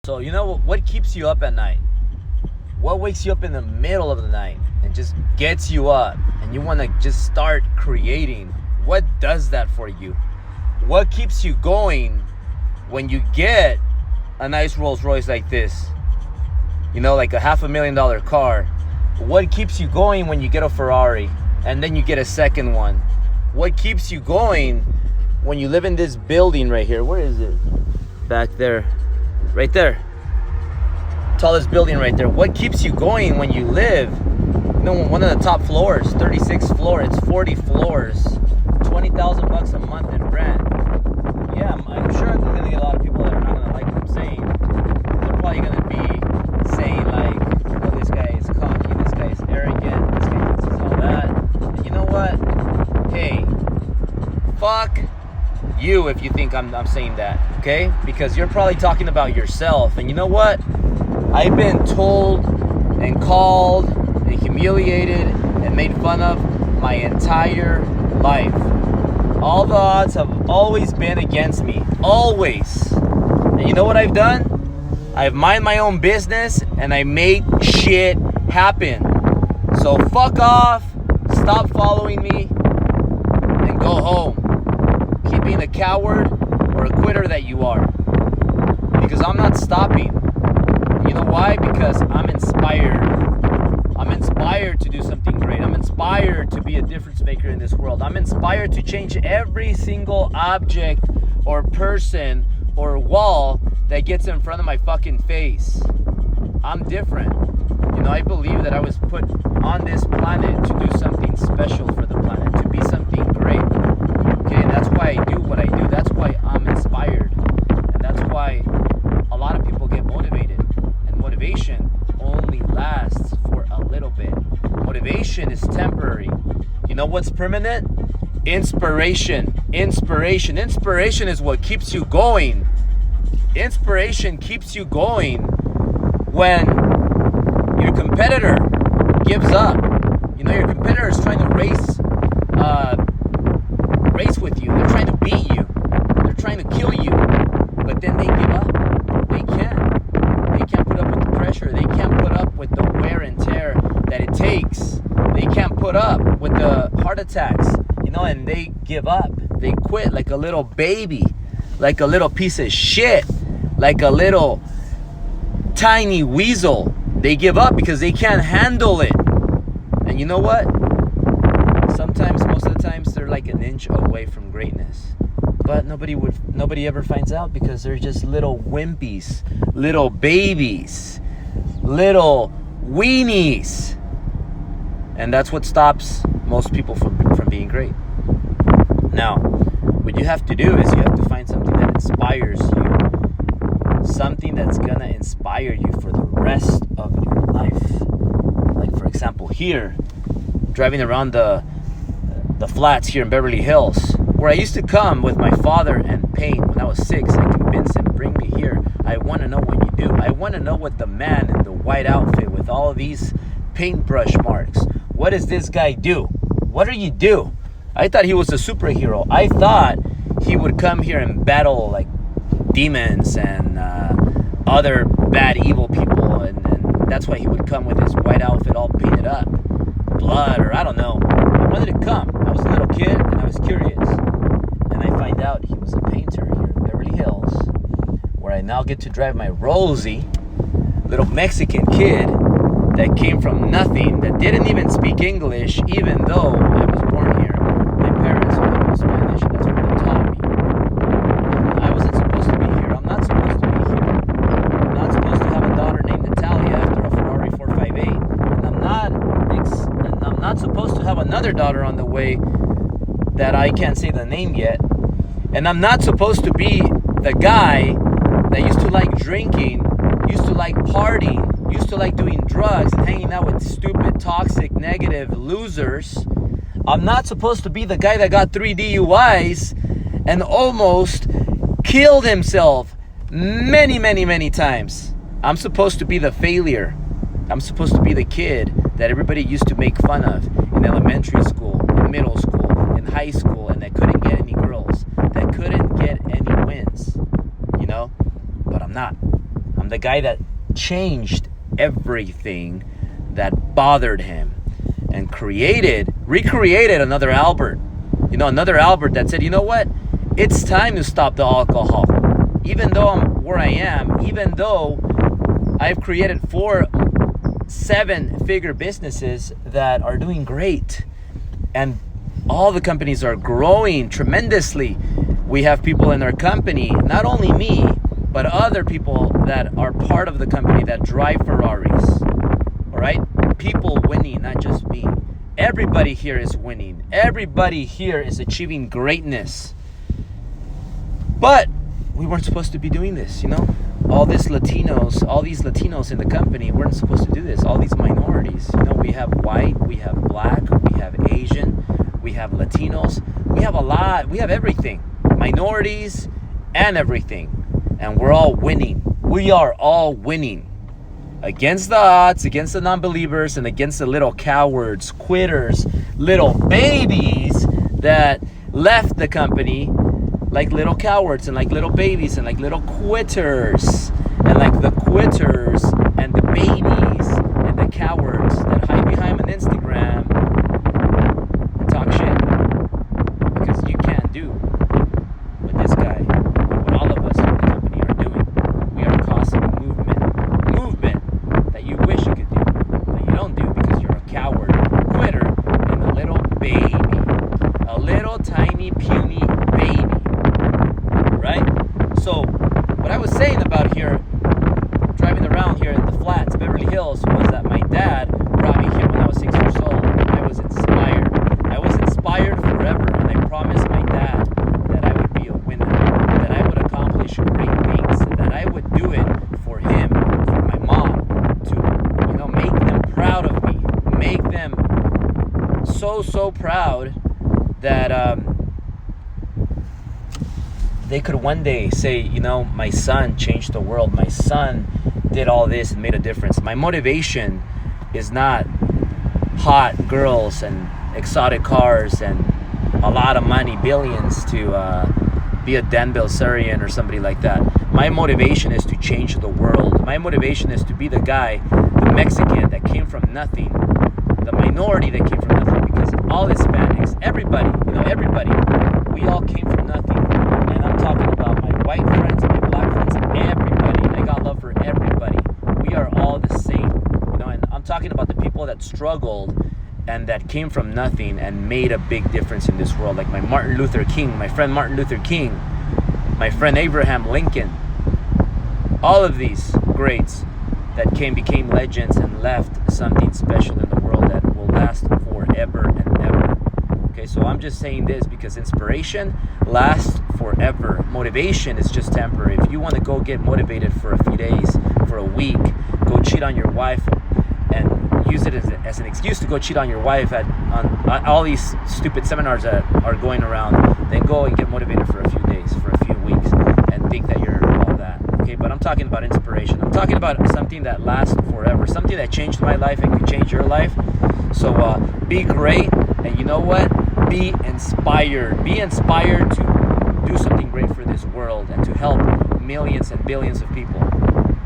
So, what keeps you up at night? What wakes you up in the middle of the night and just gets you up and you want to just start creating? What does that for you? What keeps you going when you get a nice Rolls Royce like this? Like a $500,000 car. What keeps you going when you get a Ferrari and then you get a second one? What keeps you going when you live in this building right here? Where is it? Back there. Right there. Tallest building right there. What keeps you going when you live, one of the top floors, 36th floor, it's 40 floors, $20,000 a month in rent. Yeah, I'm sure I'm gonna get a lot of people that are not gonna like what I'm saying. They're probably gonna be saying like, oh, this guy is cocky, this guy is arrogant, this guy is all that. And you know what? Hey, fuck you if you think I'm saying that, okay? Because you're probably talking about yourself. And you know what? I've been told and called and humiliated and made fun of my entire life. All the odds have always been against me. Always. And you know what I've done? I've mind my own business and I made shit happen. So fuck off, stop following me, and go home. Keep being a coward or a quitter that you are. Because I'm not stopping. You know why? Because I'm inspired. I'm inspired to do something great. I'm inspired to be a difference maker in this world. I'm inspired to change every single object or person or wall that gets in front of my fucking face. I'm different. I believe that I was put on this planet to do something special for the planet, to be something great. Okay, that's why I do what I do. That's why I'm inspired. And that's why a lot of people get motivated. And motivation only lasts for a little bit. Motivation is temporary. You know what's permanent? Inspiration. Inspiration is what keeps you going. Inspiration keeps you going when your competitor gives up. Your competitor is trying to race with you. They're trying to beat you. They're trying to kill you. But then they give up. They can't put up with the pressure. They can't put up with the wear and tear that it takes. They can't put up with the heart attacks, and they give up. They quit like a little baby, like a little piece of shit, like a little tiny weasel. They give up because they can't handle it. And you know what? Most of the times, they're like an inch away from greatness. But nobody ever finds out because they're just little wimpies, little babies, little weenies. And that's what stops most people from being great. Now, what you have to do is you have to find something that inspires you. Something that's gonna inspire you for the rest of your life. Like, for example, here, driving around the flats here in Beverly Hills, where I used to come with my father and paint when I was 6. I convinced him, bring me here. I want to know what you do. I want to know what the man in the white outfit with all of these paintbrush marks, what does this guy do? What do you do? I thought he was a superhero. I thought he would come here and battle like demons and other bad evil people, and that's why he would come with his white outfit all painted up, blood, or I don't know. I wanted to come. I was a little kid and I was curious, and I find out he was a painter here in Beverly Hills, where I now get to drive my Rosie, little Mexican kid that came from nothing, that didn't even speak English, even though I was born here. My parents only knew Spanish, and that's what they taught me. I wasn't supposed to be here. I'm not supposed to be here. I'm not supposed to have a daughter named Natalia after a Ferrari 458, and I'm not supposed to have another daughter on the way that I can't say the name yet, and I'm not supposed to be the guy that used to like drinking, used to like partying, used to like doing drugs and hanging out with stupid, toxic, negative losers. I'm not supposed to be the guy that got 3 DUIs and almost killed himself many times. I'm supposed to be the failure. I'm supposed to be the kid that everybody used to make fun of in elementary school, in middle school, in high school, and that couldn't get any girls, that couldn't get any wins, But I'm not. the guy that changed everything that bothered him and recreated another Albert. Another Albert that said, you know what? It's time to stop the alcohol. Even though I'm where I am, even though I've created 4 7-figure businesses that are doing great, and all the companies are growing tremendously. We have people in our company, not only me, but other people that are part of the company that drive Ferraris. All right? People winning, not just me. Everybody here is winning. Everybody here is achieving greatness. But we weren't supposed to be doing this, all these Latinos in the company weren't supposed to do this. All these minorities, we have white, we have black, we have Asian, we have Latinos, we have everything, minorities and everything, and we're all winning. We are all winning against the odds, against the non-believers, and against the little cowards, quitters, little babies that left the company like little cowards and like little babies and like little quitters, and like the quitters and the babies and the cowards that hide behind an Instagram and talk shit, because you can't do what this guy, what all of us in the company are doing. We are causing movement that you wish you could do, but you don't do because you're a coward, a quitter, and a little baby, a little tiny puny baby. Right? So what I was saying about here, driving around here in the flats, Beverly Hills, was that my dad brought me here when I was 6 years old, and I was inspired. I was inspired forever, and I promised my dad that I would be a winner, that I would accomplish great things, that I would do it for him, for my mom, to, make them proud of me, make them so proud that, they could one day say, my son changed the world. My son did all this and made a difference. My motivation is not hot girls and exotic cars and a lot of money, billions, to be a Dan Bilzerian or somebody like that. My motivation is to change the world. My motivation is to be the guy, the Mexican that came from nothing, the minority that came from nothing, because all Hispanics, everybody, we all came from nothing. And I'm talking about my white friends, my black friends, everybody. I got love for everybody. We are all the same, and I'm talking about the people that struggled and that came from nothing and made a big difference in this world, like my Martin Luther King, my friend Martin Luther King, my friend Abraham Lincoln. All of these greats that became legends and left something special in the world that will last forever and ever. Okay, so I'm just saying this because inspiration lasts forever. Motivation is just temporary. If you want to go get motivated for a few days, for a week, go cheat on your wife and use it as an excuse to go cheat on your wife on all these stupid seminars that are going around, then go and get motivated for a few days, for a few weeks, and think that you're all that. Okay, but I'm talking about inspiration. I'm talking about something that lasts forever, something that changed my life and could change your life. So be great, and you know what? Be inspired. Be inspired to do something great for this world and to help millions and billions of people.